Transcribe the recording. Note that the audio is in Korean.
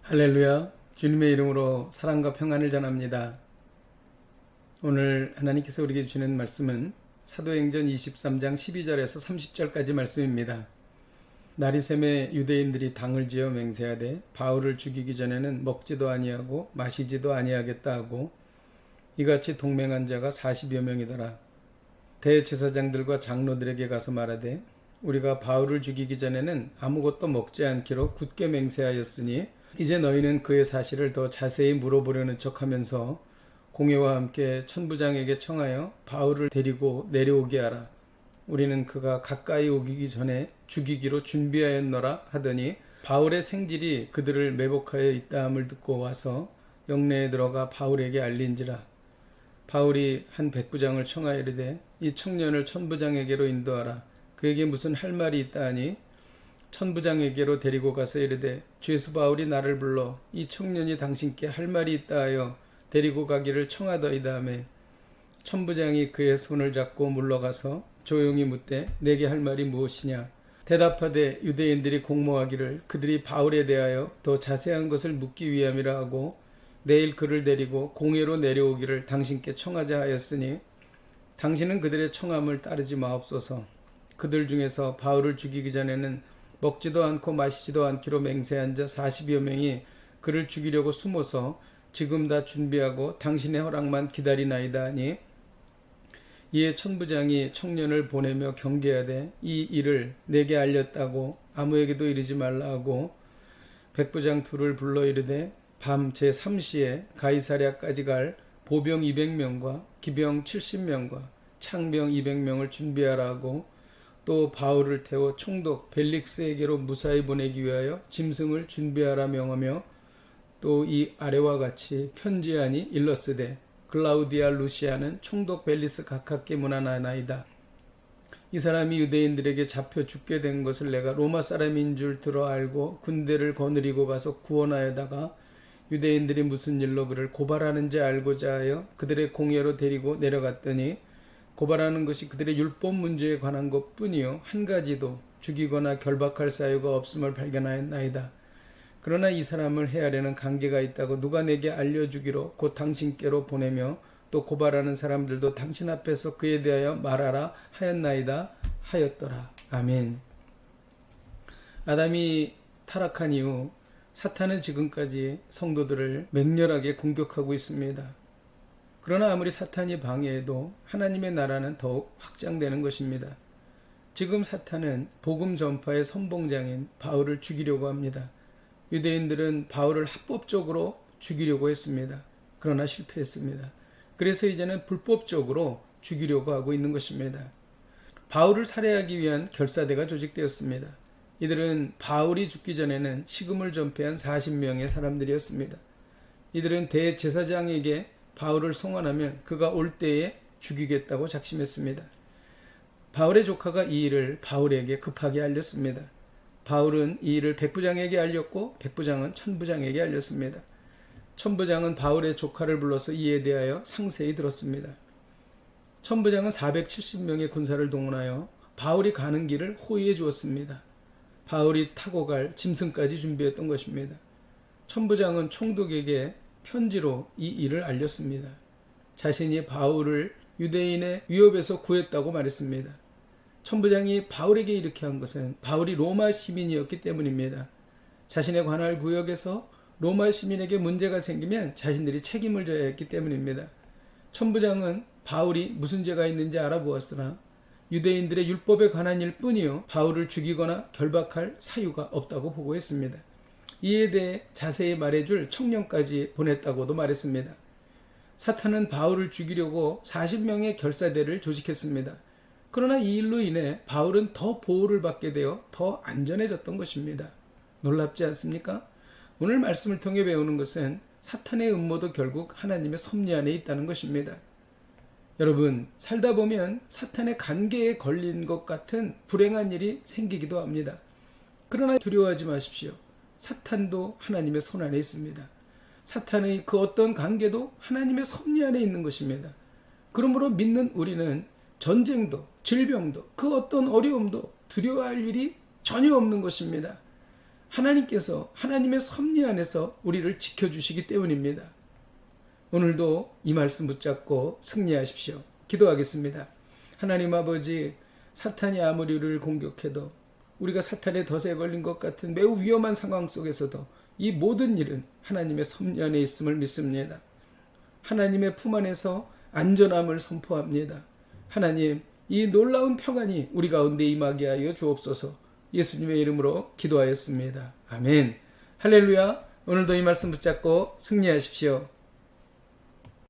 할렐루야. 주님의 이름으로 사랑과 평안을 전합니다. 오늘 하나님께서 우리에게 주시는 말씀은 사도행전 23장 12절에서 30절까지 말씀입니다. 나리샘의 유대인들이 당을 지어 맹세하되 바울을 죽이기 전에는 먹지도 아니하고 마시지도 아니하겠다 하고 이같이 동맹한 자가 40여 명이더라. 대제사장들과 장로들에게 가서 말하되 우리가 바울을 죽이기 전에는 아무것도 먹지 않기로 굳게 맹세하였으니 이제 너희는 그의 사실을 더 자세히 물어보려는 척하면서 공회와 함께 천부장에게 청하여 바울을 데리고 내려오게 하라. 우리는 그가 가까이 오기 전에 죽이기로 준비하였노라 하더니 바울의 생질이 그들을 매복하여 있다함을 듣고 와서 영내에 들어가 바울에게 알린지라. 바울이 한 백부장을 청하여 이르되 이 청년을 천부장에게로 인도하라. 그에게 무슨 할 말이 있다 하니 천부장에게로 데리고 가서 이르되 죄수 바울이 나를 불러 이 청년이 당신께 할 말이 있다 하여 데리고 가기를 청하더이다 하며 천부장이 그의 손을 잡고 물러가서 조용히 묻되 내게 할 말이 무엇이냐. 대답하되 유대인들이 공모하기를 그들이 바울에 대하여 더 자세한 것을 묻기 위함이라 하고 내일 그를 데리고 공회로 내려오기를 당신께 청하자 하였으니 당신은 그들의 청함을 따르지 마옵소서. 그들 중에서 바울을 죽이기 전에는 먹지도 않고 마시지도 않기로 맹세한 자 40여 명이 그를 죽이려고 숨어서 지금 다 준비하고 당신의 허락만 기다리나이다 하니 이에 천부장이 청년을 보내며 경계하되 이 일을 내게 알렸다고 아무에게도 이르지 말라 하고 백부장 둘을 불러 이르되 밤 제3시에 가이사랴까지 갈 보병 200명과 기병 70명과 창병 200명을 준비하라 하고 또 바울을 태워 총독 벨릭스에게로 무사히 보내기 위하여 짐승을 준비하라 명하며 또 이 아래와 같이 편지하니 일렀으되 글라우디아 루시아는 총독 벨리스 각하께 문안하나이다. 이 사람이 유대인들에게 잡혀 죽게 된 것을 내가 로마 사람인 줄 들어 알고 군대를 거느리고 가서 구원하여다가 유대인들이 무슨 일로 그를 고발하는지 알고자 하여 그들의 공회로 데리고 내려갔더니 고발하는 것이 그들의 율법 문제에 관한 것뿐이요 한 가지도 죽이거나 결박할 사유가 없음을 발견하였나이다. 그러나 이 사람을 해하려는 관계가 있다고 누가 내게 알려주기로 곧 당신께로 보내며 또 고발하는 사람들도 당신 앞에서 그에 대하여 말하라 하였나이다 하였더라. 아멘. 아담이 타락한 이후 사탄은 지금까지 성도들을 맹렬하게 공격하고 있습니다. 그러나 아무리 사탄이 방해해도 하나님의 나라는 더욱 확장되는 것입니다. 지금 사탄은 복음 전파의 선봉장인 바울을 죽이려고 합니다. 유대인들은 바울을 합법적으로 죽이려고 했습니다. 그러나 실패했습니다. 그래서 이제는 불법적으로 죽이려고 하고 있는 것입니다. 바울을 살해하기 위한 결사대가 조직되었습니다. 이들은 바울이 죽기 전에는 식음을 전폐한 40명의 사람들이었습니다. 이들은 대제사장에게 바울을 송환하면 그가 올 때에 죽이겠다고 작심했습니다. 바울의 조카가 이 일을 바울에게 급하게 알렸습니다. 바울은 이 일을 백부장에게 알렸고 백부장은 천부장에게 알렸습니다. 천부장은 바울의 조카를 불러서 이에 대하여 상세히 들었습니다. 천부장은 470명의 군사를 동원하여 바울이 가는 길을 호위해 주었습니다. 바울이 타고 갈 짐승까지 준비했던 것입니다. 천부장은 총독에게 편지로 이 일을 알렸습니다. 자신이 바울을 유대인의 위협에서 구했다고 말했습니다. 천부장이 바울에게 이렇게 한 것은 바울이 로마 시민이었기 때문입니다. 자신의 관할 구역에서 로마 시민에게 문제가 생기면 자신들이 책임을 져야 했기 때문입니다. 천부장은 바울이 무슨 죄가 있는지 알아보았으나 유대인들의 율법에 관한 일뿐이요 바울을 죽이거나 결박할 사유가 없다고 보고했습니다. 이에 대해 자세히 말해줄 청년까지 보냈다고도 말했습니다. 사탄은 바울을 죽이려고 40명의 결사대를 조직했습니다. 그러나 이 일로 인해 바울은 더 보호를 받게 되어 더 안전해졌던 것입니다. 놀랍지 않습니까? 오늘 말씀을 통해 배우는 것은 사탄의 음모도 결국 하나님의 섭리 안에 있다는 것입니다. 여러분, 살다 보면 사탄의 관계에 걸린 것 같은 불행한 일이 생기기도 합니다. 그러나 두려워하지 마십시오. 사탄도 하나님의 손 안에 있습니다. 사탄의 그 어떤 관계도 하나님의 섭리 안에 있는 것입니다. 그러므로 믿는 우리는 전쟁도 질병도 그 어떤 어려움도 두려워할 일이 전혀 없는 것입니다. 하나님께서 하나님의 섭리 안에서 우리를 지켜주시기 때문입니다. 오늘도 이 말씀 붙잡고 승리하십시오. 기도하겠습니다. 하나님 아버지, 사탄이 아무리 우리를 공격해도 우리가 사탄의 덫에 걸린 것 같은 매우 위험한 상황 속에서도 이 모든 일은 하나님의 섭리 안에 있음을 믿습니다. 하나님의 품 안에서 안전함을 선포합니다. 하나님, 이 놀라운 평안이 우리 가운데 임하게 하여 주옵소서. 예수님의 이름으로 기도하였습니다. 아멘. 할렐루야. 오늘도 이 말씀 붙잡고 승리하십시오.